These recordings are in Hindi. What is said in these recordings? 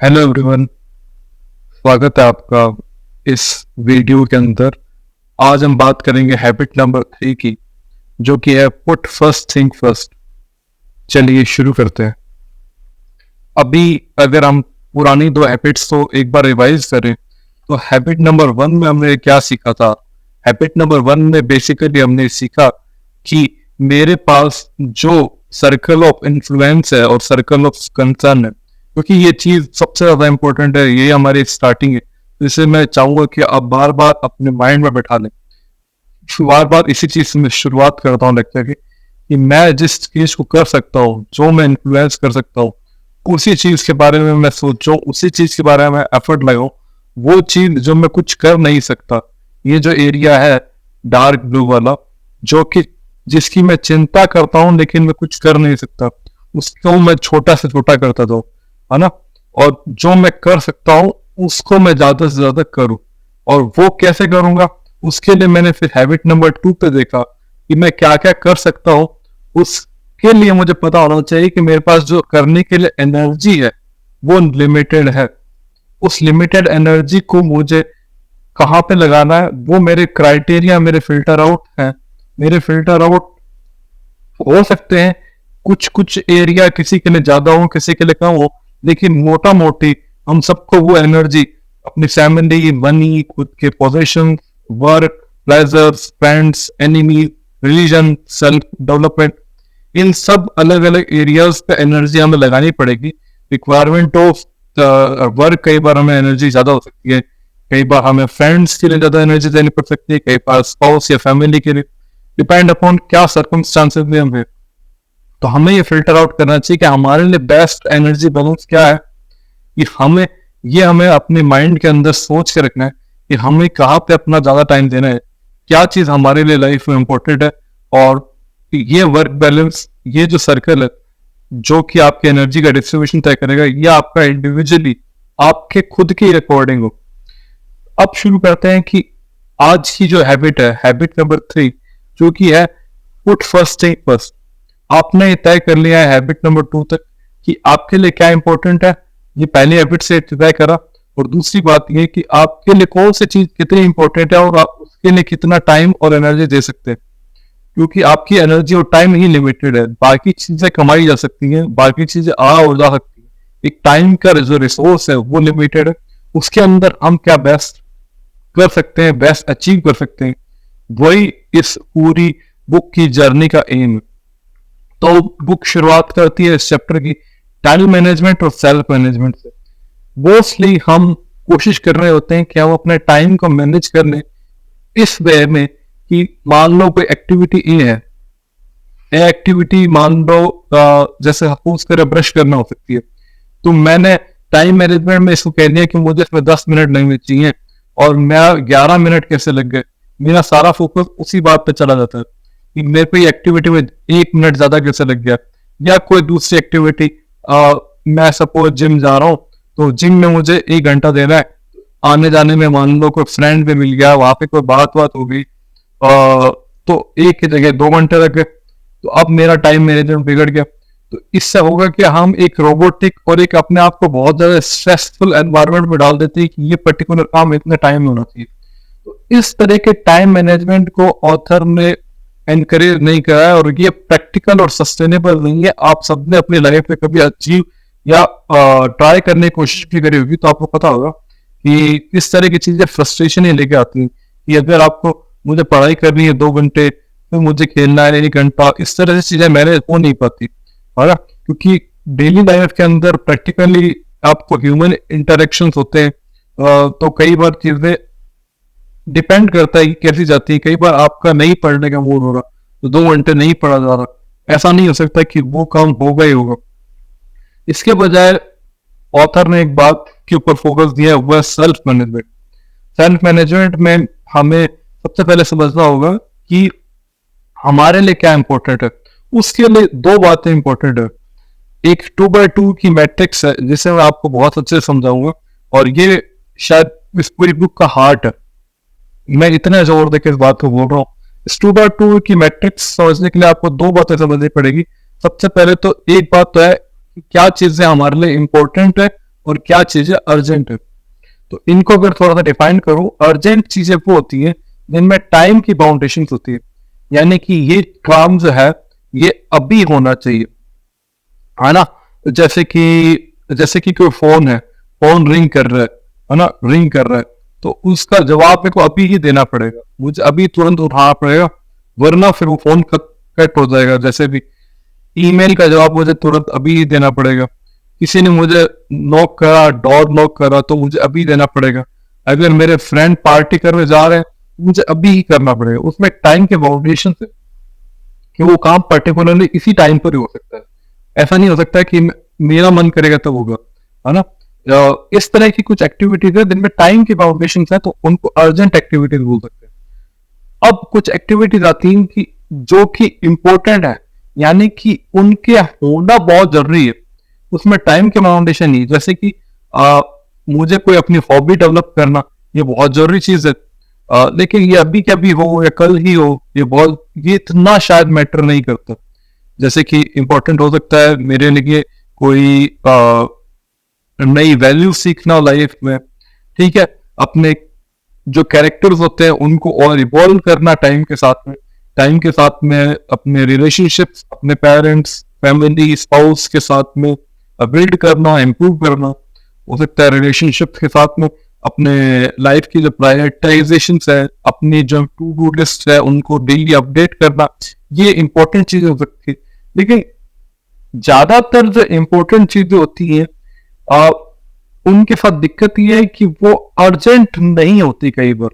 हेलो एवरीवन, स्वागत है आपका इस वीडियो के अंदर। आज हम बात करेंगे हैबिट नंबर 3 की, जो कि है पुट फर्स्ट थिंग फर्स्ट। चलिए शुरू करते हैं। अभी अगर हम पुरानी दो हैबिट्स को एक बार रिवाइज करें तो हैबिट नंबर 1 में हमने क्या सीखा था। हैबिट नंबर 1 में बेसिकली हमने सीखा कि मेरे पास जो सर्कल ऑफ इन्फ्लुएंस है और सर्कल ऑफ कंसर्न है, क्योंकि ये चीज सबसे ज्यादा इंपॉर्टेंट है, ये हमारी स्टार्टिंग है। तो इसे मैं चाहूंगा कि आप बार बार अपने माइंड में बैठा लें। बार बार इसी चीज से मैं शुरुआत करता हूँ लेक्चर की कि मैं जिस चीज को कर सकता हूँ, जो मैं इन्फ्लुएंस कर सकता हूँ, उसी चीज के बारे में मैं सोचूं, उसी चीज के बारे में एफर्ट लगाऊं। वो चीज जो मैं कुछ कर नहीं सकता, ये जो एरिया है डार्क ब्लू वाला, जो कि जिसकी मैं चिंता करता हूं लेकिन मैं कुछ कर नहीं सकता, उसको मैं छोटा से छोटा करता जाऊं, है ना। और जो मैं कर सकता हूं उसको मैं ज्यादा से ज्यादा करूं। और वो कैसे करूंगा, उसके लिए मैंने फिर हैबिट नंबर 2 पे देखा कि मैं क्या क्या कर सकता हूं। उसके लिए मुझे पता होना चाहिए कि मेरे पास जो करने के लिए एनर्जी है वो लिमिटेड है। उस लिमिटेड एनर्जी को मुझे कहाँ पे लगाना है, वो मेरे क्राइटेरिया, मेरे फिल्टर आउट है। मेरे फिल्टर आउट हो सकते हैं कुछ कुछ एरिया किसी के लिए ज्यादा हो, किसी के लिए कम हो, लेकिन मोटा मोटी हम सबको वो एनर्जी अपनी फैमिली, मनी, खुद के position, work, pleasures, friends, enemy, religion, self development, इन सब अलग अलग एरियाज पे एनर्जी हमें लगानी पड़ेगी। रिक्वायरमेंट ऑफ वर्क, कई बार हमें एनर्जी ज्यादा हो सकती है, कई बार हमें फ्रेंड्स के लिए ज्यादा एनर्जी देनी पड़ सकती है, कई बार स्पाउस या फैमिली के लिए, डिपेंड अपॉन क्या सर्कमस्टांसेस में हम हैं। तो हमें ये फिल्टर आउट करना चाहिए कि हमारे लिए बेस्ट एनर्जी बैलेंस क्या है। ये हमें अपने माइंड के अंदर सोच के रखना है कि हमें कहाँ पे अपना ज्यादा टाइम देना है, क्या चीज हमारे लिए लाइफ में इंपॉर्टेंट है। और ये वर्क बैलेंस, ये जो सर्कल है जो कि आपके एनर्जी का डिस्ट्रीब्यूशन तय करेगा, ये आपका इंडिविजुअली आपके खुद के अकॉर्डिंग हो। अब शुरू करते हैं कि आज की जो हैबिट है, हैबिट नंबर 3, जो कि है पुट फर्स्ट थिंग फर्स्ट। आपने तय कर लिया है हैबिट नंबर 2 तक कि आपके लिए क्या इंपॉर्टेंट है, ये पहली हैबिट से तय करा। और दूसरी बात ये कि आपके लिए कौन सी चीज कितनी इंपॉर्टेंट है और आप उसके लिए कितना टाइम और एनर्जी दे सकते हैं, क्योंकि आपकी एनर्जी और टाइम ही लिमिटेड है। बाकी चीजें कमाई जा सकती हैं, बाकी चीजें आ और जा सकती हैं, एक टाइम का जो रिसोर्स है वो लिमिटेड है। उसके अंदर हम क्या बेस्ट कर सकते हैं, बेस्ट अचीव कर सकते हैं, वही इस पूरी बुक की जर्नी का एम है। तो बुक शुरुआत करती है इस चैप्टर की टाइम मैनेजमेंट और सेल्फ मैनेजमेंट से। मोस्टली हम कोशिश कर रहे होते हैं कि हम अपने टाइम को मैनेज कर लें इस वे में कि मान लो कोई एक्टिविटी ए है, ए एक्टिविटी मान लो जैसे सपोज करें ब्रश करना हो सकती है, तो मैंने टाइम मैनेजमेंट में इसको कह दिया कि मुझे इसमें 10 मिनट लगने चाहिए और मैं 11 मिनट कैसे लग गए, मेरा सारा फोकस उसी बात पे चला जाता है कि मेरे को ये एक्टिविटी में 1 मिनट ज्यादा कैसे लग गया। या कोई दूसरी एक्टिविटी, मैं सपोज जिम जा रहा हूँ, तो जिम में मुझे 1 घंटा देना है, आने जाने में मान लो कोई फ्रेंड भी मिल गया, वहां पे कोई बात हो गई, तो एक की जगह 2 घंटे लग गए। तो अब मेरा टाइम मैनेजमेंट बिगड़ गया। तो इससे होगा कि हम एक रोबोटिक और एक अपने आप को बहुत ज्यादा स्ट्रेसफुल एनवायरनमेंट में डाल देते हैं कि ये पर्टिकुलर काम इतने टाइम में होना चाहिए। तो इस तरह के टाइम मैनेजमेंट को ऑथर ने एनकरेज नहीं करा है, और ये प्रैक्टिकल और सस्टेनेबल नहीं है। आप सबने अपनी लाइफ में कभी अचीव या ट्राई करने की कोशिश भी करी होगी, तो आपको पता होगा कि इस तरह की चीजें फ्रस्ट्रेशन ही लेके आती हैं कि अगर आपको मुझे पढ़ाई करनी है 2 घंटे, फिर मुझे खेलना है 1 घंटा, इस तरह से चीजें मैनेज हो नहीं पाती, है ना। क्योंकि डेली लाइफ के अंदर प्रैक्टिकली आपको ह्यूमन इंटरेक्शन होते हैं, तो कई बार चीजें डिपेंड करता है कि कैसी जाती है। कई बार आपका नहीं पढ़ने का मूड हो रहा, तो 2 घंटे नहीं पढ़ा जा रहा, ऐसा नहीं हो सकता कि वो काम होगा ही होगा। इसके बजाय ऑथर ने एक बात के ऊपर फोकस दिया है, वो है सेल्फ मैनेजमेंट। सेल्फ मैनेजमेंट में हमें सबसे पहले समझना होगा कि हमारे लिए क्या इंपॉर्टेंट है। उसके लिए दो बातें इंपॉर्टेंट है। एक 2x2 की मैट्रिक्स है, जिसे मैं आपको बहुत अच्छे से समझाऊंगा, और ये शायद इस पूरी बुक का हार्ट है। मैं इतना जोर देकर इस बात को बोल रहा हूँ। इस 2x2 की मैट्रिक्स समझने के लिए आपको दो बातें समझनी पड़ेगी। सबसे पहले तो एक बात तो है कि क्या चीजें हमारे लिए इंपॉर्टेंट है और क्या चीजें अर्जेंट है। तो इनको अगर थोड़ा सा डिफाइन करूं, अर्जेंट चीजें वो होती है जिनमें टाइम की बाउंडेशन होती है, यानी कि ये काम जो है ये अभी होना चाहिए, है ना। जैसे कि कोई फोन है, फोन रिंग कर रहा है ना, रिंग कर रहा है, तो उसका जवाब मेरे को अभी ही देना पड़ेगा, मुझे अभी तुरंत उठाना पड़ेगा, वरना फिर वो फोन कट हो जाएगा। जैसे भी ईमेल का जवाब मुझे तुरंत अभी ही देना पड़ेगा, किसी ने मुझे नॉक करा, डोर नॉक करा, तो मुझे अभी देना पड़ेगा। अगर मेरे फ्रेंड पार्टी करने जा रहे हैं, मुझे अभी ही करना पड़ेगा। उसमें टाइम के बाउंडेशन से कि वो काम पर्टिकुलरली इसी टाइम पर ही हो सकता है, ऐसा नहीं हो सकता है कि मेरा मन करेगा तब होगा, है ना। इस तरह की कुछ एक्टिविटीज है जिनमें टाइम की बाउंडेशन है, तो उनको अर्जेंट एक्टिविटीज बोल सकते हैं। अब कुछ एक्टिविटीज आती हैं कि जो कि इंपॉर्टेंट है, यानी कि उनके होना बहुत जरूरी है, उसमें टाइम के बाउंडेशन नहीं। जैसे कि मुझे कोई अपनी हॉबी डेवलप करना, ये बहुत जरूरी चीज है, लेकिन ये अभी के अभी हो या कल ही हो, ये इतना शायद मैटर नहीं करता। जैसे कि इंपॉर्टेंट हो सकता है मेरे लिए कोई नई वैल्यू सीखना लाइफ में, ठीक है, अपने जो कैरेक्टर्स होते हैं उनको और इवॉल्व करना टाइम के साथ में, टाइम के साथ में अपने रिलेशनशिप्स, अपने पेरेंट्स, फैमिली, स्पाउस के साथ में बिल्ड करना, इम्प्रूव करना। हो सकता है रिलेशनशिप के साथ में अपने लाइफ की जो प्रायोरिटाइजेशन है, अपनी जो टू डू लिस्ट है, उनको डेली अपडेट करना, ये इंपॉर्टेंट चीजें हो सकती है। लेकिन ज्यादातर जो इंपॉर्टेंट चीजें होती है उनके साथ दिक्कत ये है कि वो अर्जेंट नहीं होती कई बार,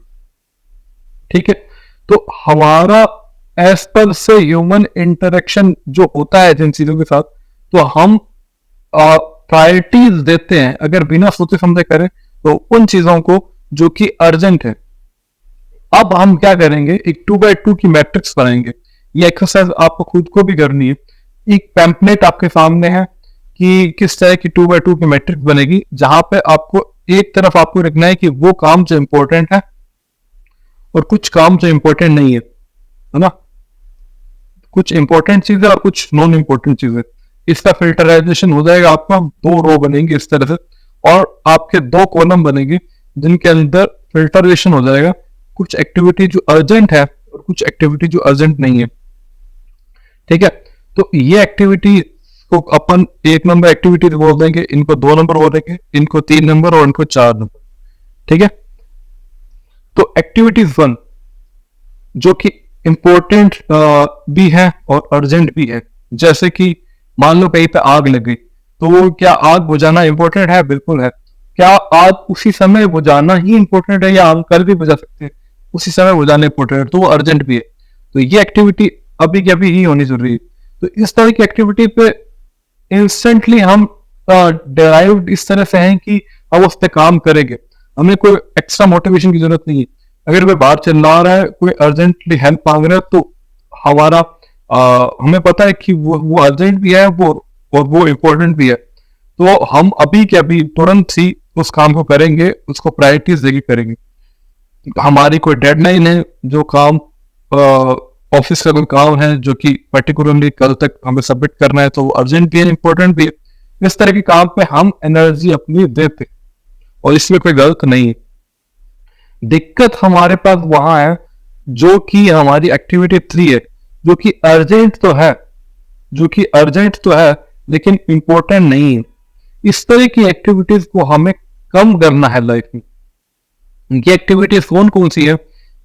ठीक है। तो हमारा एज पर से ह्यूमन इंटरेक्शन जो होता है जिन चीजों के साथ, तो हम प्रायोरिटीज देते हैं अगर बिना सोचे समझे करें तो उन चीजों को जो कि अर्जेंट है। अब हम क्या करेंगे, एक 2x2 की मैट्रिक्स बनाएंगे। ये एक्सरसाइज आपको खुद को भी करनी है। एक पैम्पलेट आपके सामने है कि किस तरह की 2x2 की मैट्रिक्स बनेगी, जहां पे आपको एक तरफ आपको रखना है कि वो काम जो इंपॉर्टेंट है और कुछ काम जो इंपॉर्टेंट नहीं है ना, कुछ इंपॉर्टेंट चीजें और कुछ नॉन इंपॉर्टेंट चीजें। इसका फिल्टराइजेशन हो जाएगा, आपका 2 रो बनेंगे इस तरह से, और आपके 2 कॉलम बनेंगे जिनके अंदर फिल्टरेशन हो जाएगा, कुछ एक्टिविटी जो अर्जेंट है और कुछ एक्टिविटी जो अर्जेंट नहीं है, ठीक है। तो ये एक्टिविटी को अपन 1 नंबर एक्टिविटी बोल देंगे, इनको 2 नंबर बोल देंगे, इनको 3 नंबर और इनको 4 नंबर, ठीक है। तो एक्टिविटीज 1 जो कि इंपॉर्टेंट भी है और अर्जेंट भी है, जैसे कि मान लो कहीं पे आग लग गई, तो क्या आग बुझाना इंपॉर्टेंट है? बिल्कुल है। क्या आग उसी समय बुझाना ही इंपॉर्टेंट है या हम कल भी बुझा सकते हैं? उसी समय बुझाना इंपॉर्टेंट है, तो वो अर्जेंट भी है। तो ये एक्टिविटी अभी की अभी ही होनी जरूरी है। तो इस तरह की एक्टिविटी पे इंस्टेंटली हम डिराइव्ड इस तरह से हैं कि हम उस पर काम करेंगे, हमें कोई एक्स्ट्रा मोटिवेशन की जरूरत नहीं है। अगर कोई बाहर चिल्ला रहा है, कोई अर्जेंटली हेल्प मांग रहा है, तो हमारा हमें पता है कि वो अर्जेंट भी है और वो इम्पोर्टेंट भी है, तो हम अभी के अभी तुरंत ही उस काम को करेंगे, उसको प्रायोरिटीज देके करेंगे। हमारी कोई डेडलाइन है, जो काम ऑफिस का कोई काम है जो कि पर्टिकुलरली कल तक हमें सबमिट करना है, तो वो अर्जेंट भी है, इंपॉर्टेंट भी है। इस तरह के काम पे हम एनर्जी अपनी देते और इसमें कोई गलत नहीं है। दिक्कत हमारे पास वहां है जो कि हमारी एक्टिविटी 3 है, जो कि अर्जेंट तो है लेकिन इंपॉर्टेंट नहीं है। इस तरह की एक्टिविटीज को हमें कम करना है लाइफ में। ये एक्टिविटीज कौन कौन सी है?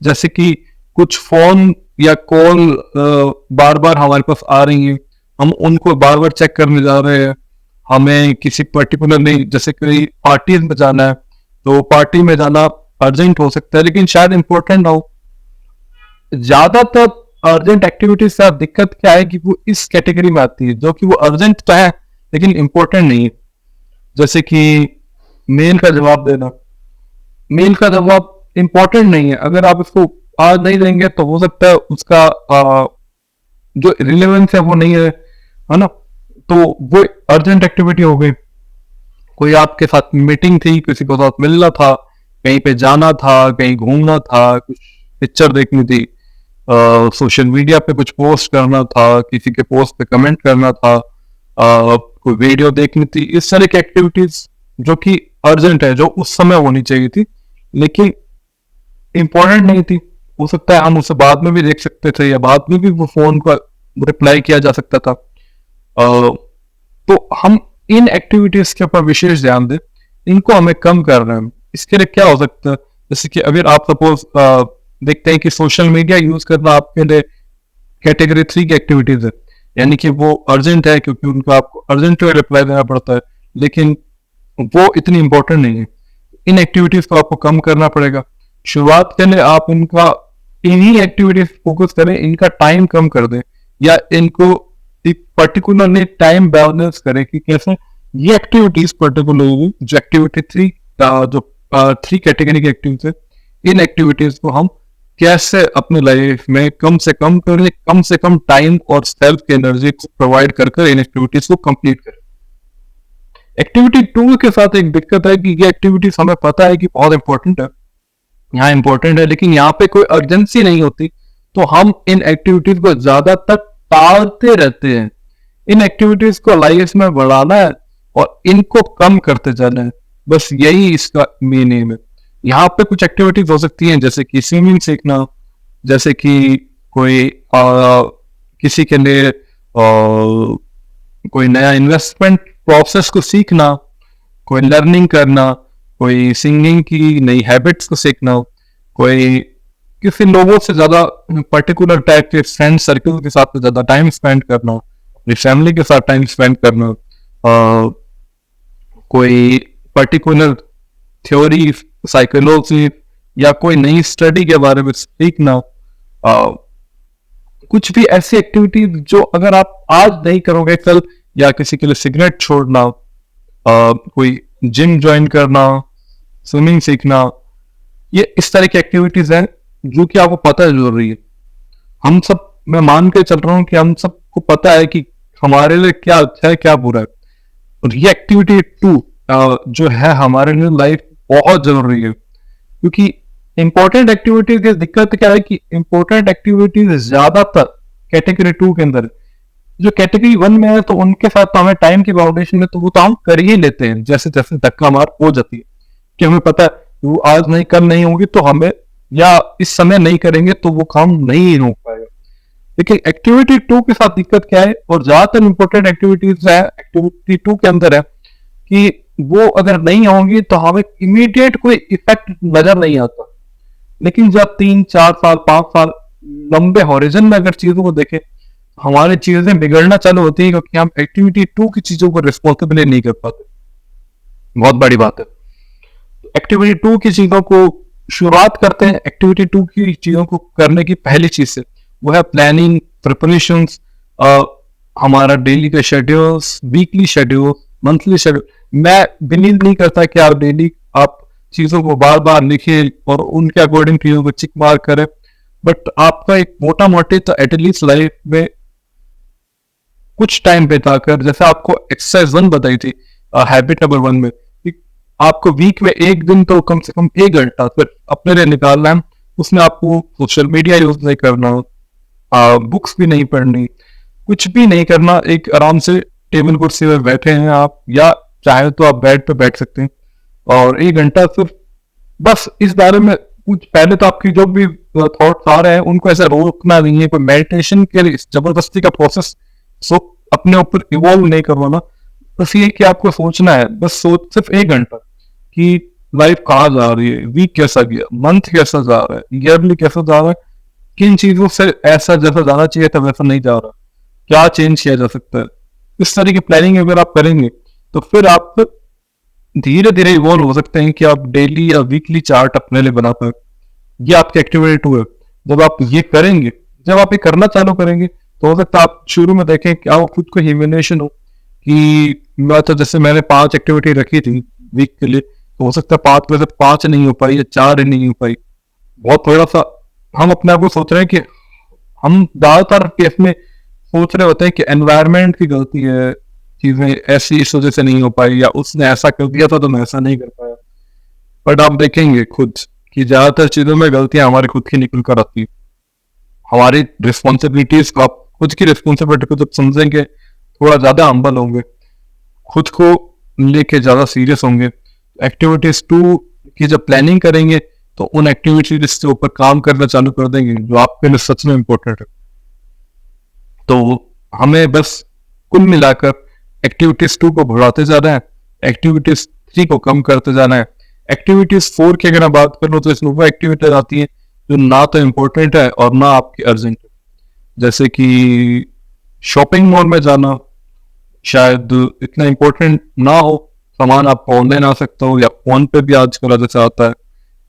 जैसे कि कुछ फोन या कॉल बार बार हमारे पास आ रही है, हम उनको बार बार चेक करने जा रहे हैं। हमें किसी पर्टिकुलर नहीं, जैसे कोई पार्टी में जाना है, तो पार्टी में जाना अर्जेंट हो सकता है लेकिन शायद इंपॉर्टेंट ना हो। ज्यादातर अर्जेंट एक्टिविटीज से दिक्कत क्या है कि वो इस कैटेगरी में आती है, जो कि वो अर्जेंट तो है लेकिन इंपॉर्टेंट नहीं है। जैसे कि मेल का जवाब देना, मेल का जवाब इंपॉर्टेंट नहीं है, अगर आप इसको आज नहीं देंगे तो हो सकता है उसका जो रिलेवेंस है वो नहीं है ना, तो वो अर्जेंट एक्टिविटी हो गई। कोई आपके साथ मीटिंग थी, किसी को साथ मिलना था, कहीं पे जाना था, कहीं घूमना था, कुछ पिक्चर देखनी थी, सोशल मीडिया पे कुछ पोस्ट करना था, किसी के पोस्ट पे कमेंट करना था, कोई वीडियो देखनी थी। इस तरह की एक्टिविटीज जो कि अर्जेंट है, जो उस समय होनी चाहिए थी, लेकिन इम्पोर्टेंट नहीं थी। हो सकता है हम उसे बाद में भी देख सकते थे, या बाद में भी वो फोन का रिप्लाई किया जा सकता था। तो हम इन एक्टिविटीज के ऊपर विशेष ध्यान दें, इनको हमें कम करना है। इसके लिए क्या हो सकता है, जैसे कि अगर आप सपोज देखते हैं कि सोशल मीडिया यूज करना आपके लिए कैटेगरी 3 की एक्टिविटीज है, यानी कि वो अर्जेंट है क्योंकि उनको आपको अर्जेंट रिप्लाई देना पड़ता है, लेकिन वो इतनी इंपॉर्टेंट नहीं है। इन एक्टिविटीज को आपको कम करना पड़ेगा। शुरुआत के लिए आप इनका इन्हीं एक्टिविटीज फोकस करें, इनका टाइम कम कर दें, या इनको एक पर्टिकुलरली टाइम बैलेंस करें कि कैसे ये एक्टिविटीज पर्टिकुलरली जो एक्टिविटी 3 जो 3 कैटेगरी की एक्टिविटीज है, इन एक्टिविटीज को हम कैसे अपने लाइफ में कम से कम करें, कम से कम टाइम और सेल्फ एनर्जी को प्रोवाइड कर इन एक्टिविटीज को कंप्लीट करें। एक्टिविटी 2 के साथ एक दिक्कत है कि ये एक्टिविटीज हमें पता है कि बहुत इंपॉर्टेंट है, यहाँ इंपॉर्टेंट है, लेकिन यहाँ पे कोई अर्जेंसी नहीं होती, तो हम इन एक्टिविटीज को ज्यादातर टालते रहते हैं। इन एक्टिविटीज को लाइफ में बढ़ाना है और इनको कम करते जाना है, बस यही इसका मेन एम है। यहाँ पे कुछ एक्टिविटीज हो सकती हैं, जैसे कि स्विमिंग सीखना, जैसे कि कोई किसी के लिए कोई नया इन्वेस्टमेंट प्रोसेस को सीखना, कोई लर्निंग करना, कोई सिंगिंग की नई हैबिट्स को सीखना, कोई किसी लोगों से ज्यादा पर्टिकुलर टाइप के फ्रेंड सर्कल के साथ ज्यादा टाइम स्पेंड करना, अपनी फैमिली के साथ टाइम स्पेंड करना, कोई पर्टिकुलर थ्योरी, साइकोलॉजी या कोई नई स्टडी के बारे में सीखना, कुछ भी ऐसी एक्टिविटी जो अगर आप आज नहीं करोगे कल, या किसी के लिए सिगरेट छोड़ना, कोई जिम ज्वाइन करना, स्विमिंग सीखना, ये इस तरह की एक्टिविटीज हैं जो कि आपको पता है जरूरी है। हम सब, मैं मान के चल रहा हूँ कि हम सबको पता है कि हमारे लिए क्या अच्छा है क्या बुरा है, और ये एक्टिविटी 2 जो है हमारे लिए लाइफ बहुत जरूरी है। क्योंकि इंपॉर्टेंट एक्टिविटीज की दिक्कत क्या है कि इंपॉर्टेंट एक्टिविटीज ज्यादातर कैटेगरी 2 के अंदर, जो कैटेगरी 1 में है तो उनके साथ तो हमें टाइम की बाउंडेशन में तो वो तो हम कर ही लेते हैं, जैसे जैसे धक्का मार हो जाती है कि हमें पता है वो आज नहीं कल नहीं होगी, तो हमें या इस समय नहीं करेंगे तो वो काम नहीं हो पाएगा। लेकिन एक्टिविटी 2 के साथ दिक्कत क्या है, और ज्यादातर इंपॉर्टेंट एक्टिविटीज है एक्टिविटी 2 के अंदर है कि वो अगर नहीं होंगी तो हमें इमीडिएट कोई इफेक्ट नजर नहीं आता, लेकिन जब 3 4 साल 5 साल लंबे हॉरिजन में अगर चीजों को देखें, हमारी चीजें बिगड़ना चालू होती है क्योंकि हम एक्टिविटी 2 की चीजों को रिस्पॉन्सिबली नहीं कर पाते। बहुत बड़ी बात है। एक्टिविटी 2 की चीजों को शुरुआत करते हैं। एक्टिविटी 2 की चीजों को करने की पहली चीज से वो है प्लानिंग, प्रिपरेशंस, हमारा डेली का schedules, weekly schedule, monthly schedule. मैं बिलीव नहीं करता कि आप डेली आप चीजों को बार बार लिखें और उनके अकॉर्डिंग चीजों को चिक मार करें, बट आपका एक मोटा मोटी तो एटलीस्ट लाइफ में कुछ टाइम बिताकर, जैसे आपको एक्सरसाइज 1 बताई थी, हैबिट नंबर 1 में, आपको वीक में एक दिन तो कम से कम 1 घंटा फिर अपने लिए निकालना है। उसमें आपको सोशल मीडिया यूज नहीं करना, बुक्स भी नहीं पढ़नी, कुछ भी नहीं करना। एक आराम से टेबल कुर्सी में बैठे हैं आप, या चाहे तो आप बेड पे बैठ सकते हैं, और 1 घंटा सिर्फ बस इस बारे में कुछ, पहले तो आपकी जो भी थॉट्स आ रहे हैं उनको ऐसा रोकना नहीं है, कोई मेडिटेशन के लिए जबरदस्ती का प्रोसेस अपने ऊपर इवॉल्व नहीं करवाना। बस ये कि आपको सोचना है, बस सिर्फ 1 घंटा कि लाइफ कहाँ जा रही है, वीक कैसा गया, मंथ कैसा जा रहा है, ईयरली कैसा जा रहा है, किन चीजों से ऐसा जैसा जाना चाहिए था वैसा नहीं जा रहा, क्या चेंज किया जा सकता है। इस तरह की प्लानिंग अगर आप करेंगे तो फिर आप धीरे धीरे इवॉल्व हो सकते हैं कि आप डेली या वीकली चार्ट अपने लिए बना पाए। ये आपकी एक्टिविटी 2 है। जब आप ये करेंगे, जब आप ये करना चालू करेंगे, तो हो सकता है आप शुरू में देखें कि आप खुद को ह्यूमिलेशन हो कि मैं तो, जैसे मैंने 5 एक्टिविटी रखी थी वीक के लिए, तो हो सकता है 5 में से 5 नहीं हो पाई या 4 नहीं हो पाई। बहुत थोड़ा सा हम अपने आप को सोच रहे हैं कि हम ज्यादातर केस में सोच रहे होते हैं कि एनवायरनमेंट की गलती है, चीजें ऐसी इस वजह से नहीं हो पाई, या उसने ऐसा कर दिया था तो मैं ऐसा नहीं कर पाया। बट आप देखेंगे खुद कि ज्यादातर चीजों में गलतियां हमारी खुद की निकल कर आती है। हमारी रिस्पॉन्सिबिलिटीज को, आप खुद की रिस्पॉन्सिबिलिटी को जब समझेंगे, थोड़ा ज्यादा हम्बल होंगे, खुद को लेके ज़्यादा सीरियस होंगे। एक्टिविटीज 2 की जब प्लानिंग करेंगे तो उन एक्टिविटीज के ऊपर काम करना चालू कर देंगे जो आपके लिए सच में इम्पोर्टेंट है। तो हमें बस कुल मिलाकर एक्टिविटीज 2 को बढ़ाते जाना है, एक्टिविटीज 3 को कम करते जाना है। एक्टिविटीज 4 की अगर मैं बात करूँ तो इसमें वो एक्टिविटीज आती हैं जो ना तो इम्पोर्टेंट है और ना आपकी अर्जेंट है, जैसे कि शॉपिंग मॉल में जाना शायद इतना इम्पोर्टेंट ना हो, सामान आपको ऑनलाइन आ सकता हो या फोन पे भी आजकल जैसे आता है,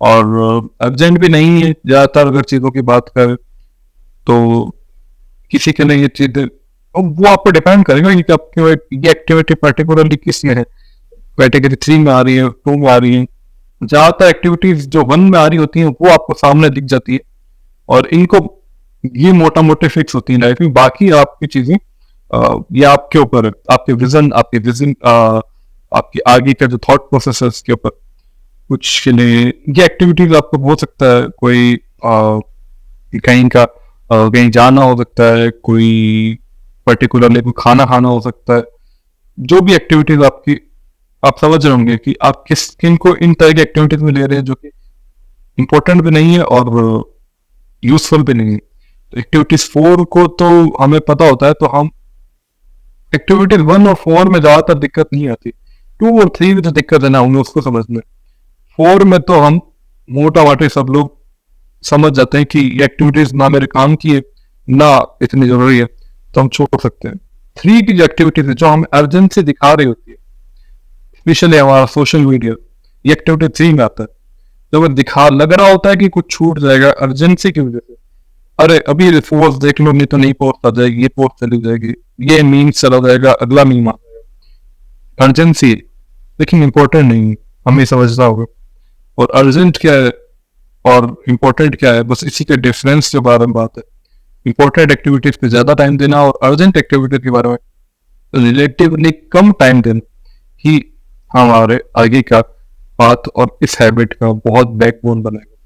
और अर्जेंट भी नहीं है ज्यादातर अगर चीजों की बात करें तो किसी के लिए ये चीज वो आपको डिपेंड करेगा कि आपकी ये एक्टिविटी पर्टिकुलरली किस में है, कैटेगरी 3 में आ रही है, 2 में आ रही है। ज्यादातर एक्टिविटीज जो 1 में आ रही होती हैं वो आपको सामने दिख जाती है और इनको ये मोटा मोटे फिक्स होती है लाइफ में। बाकी आपकी चीजें ये आपके ऊपर है, आपके विजन आपकी आगे का जो थॉट प्रोसेस है उसके ऊपर। कुछ के लिए ये एक्टिविटीज आपको हो सकता है कोई कहीं का कहीं जाना हो सकता है, कोई पर्टिकुलरली कोई खाना खाना हो सकता है। जो भी एक्टिविटीज आपकी आप समझ रहे होंगे कि आप किन को इन तरह की एक्टिविटीज में ले रहे हैं जो कि इंपॉर्टेंट भी नहीं है और यूजफुल भी नहीं है। तो एक्टिविटीज 4 को तो हमें पता होता है, तो हम एक्टिविटीज 1 और 4 में ज्यादातर दिक्कत नहीं आती। 2 और 3 में जो दिक्कत है ना हमें उसको समझना। 4 में तो हम मोटा मोटे सब लोग समझ जाते हैं कि ये एक्टिविटीज ना मेरे काम की है ना इतनी जरूरी है, तो हम छोड़ सकते हैं। 3 की जो एक्टिविटीज है जो हमें अर्जेंसी दिखा रही होती है, स्पेशली हमारा सोशल मीडिया, ये एक्टिविटी 3 में आता है। जब तो दिखा लग रहा होता है कि कुछ छूट जाएगा अर्जेंसी की वजह से, अरे अभी पोस्ट देख लो नहीं तो नई पोस्ट आ जाएगी, ये पोस्ट चली जाएगी, ये मीम चला जाएगा, अगला मीम आ जाएगा। अर्जेंसी लेकिन इंपॉर्टेंट नहीं, हमें समझना होगा। और अर्जेंट क्या है और इम्पोर्टेंट क्या है, बस इसी के डिफरेंस के बारे में बात है। इंपॉर्टेंट एक्टिविटीज पे ज्यादा टाइम देना और अर्जेंट एक्टिविटीज के बारे में रिलेटिवली कम टाइम देना ही हमारे आगे का बात और इस हैबिट का बहुत बैकबोन बनेगा।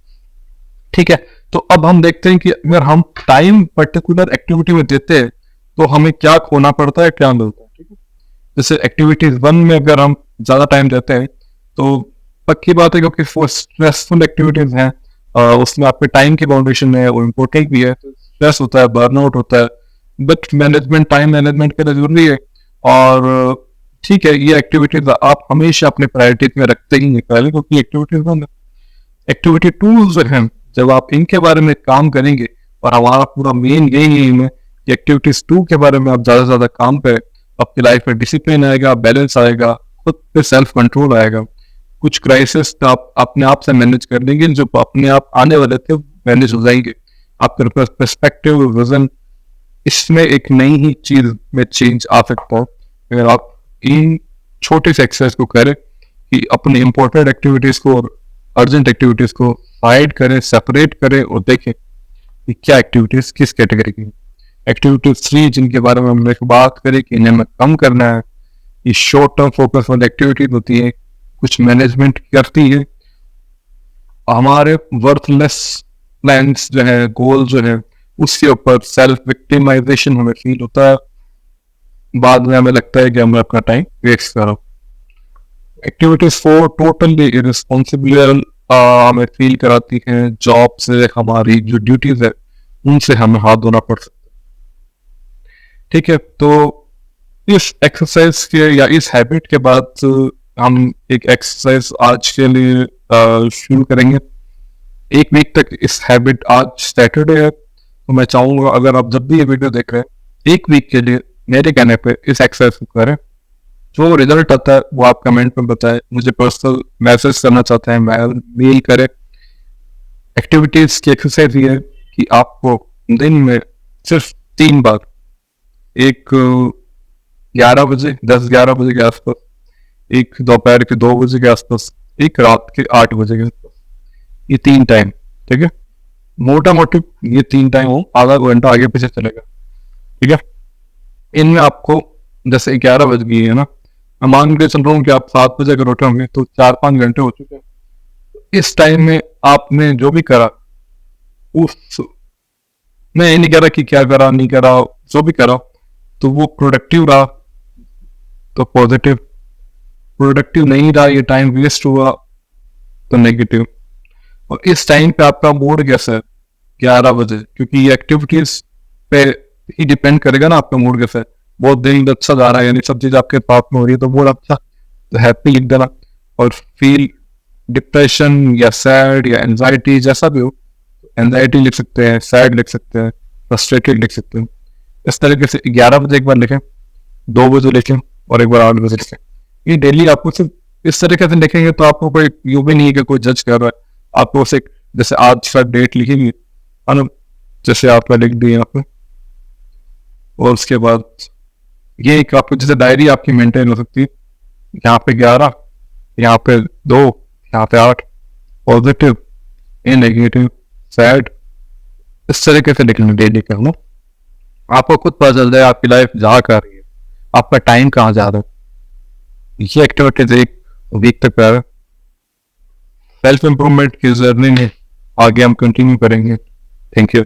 ठीक है, तो अब हम देखते हैं कि अगर हम टाइम पर्टिकुलर एक्टिविटी में देते हैं तो हमें क्या खोना पड़ता है, क्या मिलता है। ठीक है, जैसे एक्टिविटीज 1 में अगर हम ज्यादा टाइम देते हैं तो पक्की बात है क्योंकि वो स्ट्रेसफुल एक्टिविटीज हैं, उसमें आपके टाइम की बाउंडेशन है, वो इम्पोर्टेंट भी है, स्ट्रेस होता है, बर्नआउट होता है, बट मैनेजमेंट टाइम मैनेजमेंट के लिए जरूरी है। और ठीक है, ये एक्टिविटीज आप हमेशा अपने प्रायोरिटीज में रखते ही निकालें क्योंकि एक्टिविटीज बंद है। एक्टिविटी 2 जो है जब आप इनके बारे में काम करेंगे, और हमारा पूरा मेन यही है कि एक्टिविटीज 2 के बारे में आप ज्यादा से ज्यादा काम करें, आपकी लाइफ में डिसिप्लिन आएगा, बैलेंस आएगा, खुद पे सेल्फ कंट्रोल आएगा, कुछ क्राइसिस आप अपने आप से मैनेज कर लेंगे, जो अपने आप आने वाले थे मैनेज हो जाएंगे। आपके पास पर्सपेक्टिव विजन, इसमें एक नई ही चीज में चेंज आ सकता है अगर आप इन छोटे से एक्सरसाइज को करें कि अपने इंपॉर्टेंट एक्टिविटीज को और अर्जेंट एक्टिविटीज को साइड करें, सेपरेट करें और देखें कि क्या एक्टिविटीज किस कैटेगरी की। एक्टिविटीज 3 जिनके बारे में हमने बात करें कि इन्हें हमें कम करना है, ये शॉर्ट टर्म फोकस वाली एक्टिविटीज होती है, कुछ मैनेजमेंट करती है, हमारे वर्थलेस प्लान्स जो है, गोल जो है, उसके ऊपर सेल्फ विक्टिमाइजेशन हमें फील होता है, बाद में हमें लगता है कि हमने अपना टाइम वेस्ट करा। एक्टिविटीज 4 टोटली इरिस्पॉन्सिबल हमें फील कराती हैं, जॉब से हमारी जो ड्यूटीज है उनसे हमें हाथ धोना पड़ सकता है। ठीक है, तो इस एक्सरसाइज के या इस हैबिट के बाद हम एक एक्सरसाइज आज के लिए शुरू करेंगे। 1 वीक तक इस हैबिट, आज सैटरडे है तो मैं चाहूंगा अगर आप जब भी ये वीडियो देख रहे हैं 1 वीक के लिए मेरे कहने पे इस एक्सरसाइज को करें। जो रिजल्ट आता है वो आप कमेंट में बताएं, मुझे पर्सनल मैसेज करना चाहते हैं मेल करें। एक्टिविटीज की एक्सरसाइज ये है कि आपको दिन में सिर्फ 3 बार, एक 11 बजे 10-11 बजे के आसपास, एक दोपहर के 2 बजे के आसपास, एक रात के 8 बजे के आसपास, ये 3 टाइम। ठीक है, मोटा मोटी ये 3 टाइम हो, आधा घंटा आगे पीछे चलेगा। ठीक है, इनमें आपको जैसे 11 बज गई है ना, मैं मान के चल रहा हूँ कि आप 7 बजे अगर उठे होंगे तो 4-5 घंटे हो चुके हैं। इस टाइम में आपने जो भी करा, उस मैं ये नहीं कह रहा कि क्या करा नहीं करा, जो भी करा तो वो प्रोडक्टिव रहा, तो पॉजिटिव प्रोडक्टिव नहीं रहा, ये टाइम वेस्ट हुआ तो नेगेटिव। और इस टाइम पे आपका मूड कैसा है 11 बजे, क्योंकि ये एक्टिविटीज पे ही डिपेंड करेगा ना आपका मूड कैसा है। बहुत दिन अच्छा जा रहा है, यानी सब चीज आपके पास में हो रही है, तो मूड अच्छा, तो हैप्पी लिख देना। और फील डिप्रेशन या सैड या एंजाइटी जैसा भी हो, एंजाइटी लिख सकते हैं, सैड लिख सकते हैं, फ्रस्ट्रेटेड लिख सकते हैं। इस तरीके से 11 बजे एक बार लिखें, 2 बजे लिखें और एक बार 8 बजे लिखें। ये डेली आपको सिर्फ इस तरीके से लिखेंगे तो आपको कोई यूं भी नहीं है कि कोई जज कर रहा है आपको। सिर्फ जैसे आज का डेट लिखेंगे है ना, जैसे आपका लिख दिया यहाँ पे, और उसके बाद ये एक आपको जैसे डायरी आपकी मेंटेन हो सकती है। यहाँ पे 11, यहाँ पे 2, यहाँ पे 8, पॉजिटिव, ये नेगेटिव, सैड, इस तरीके से लिखना डेली करना। आपको खुद पता चल जाए आपकी लाइफ जा कर रही है, आपका टाइम कहाँ जा रहा है। ये एक्टिविटीज एक वीक तक कर सेल्फ इम्प्रूवमेंट की जर्नी में आगे हम कंटिन्यू करेंगे। Thank you.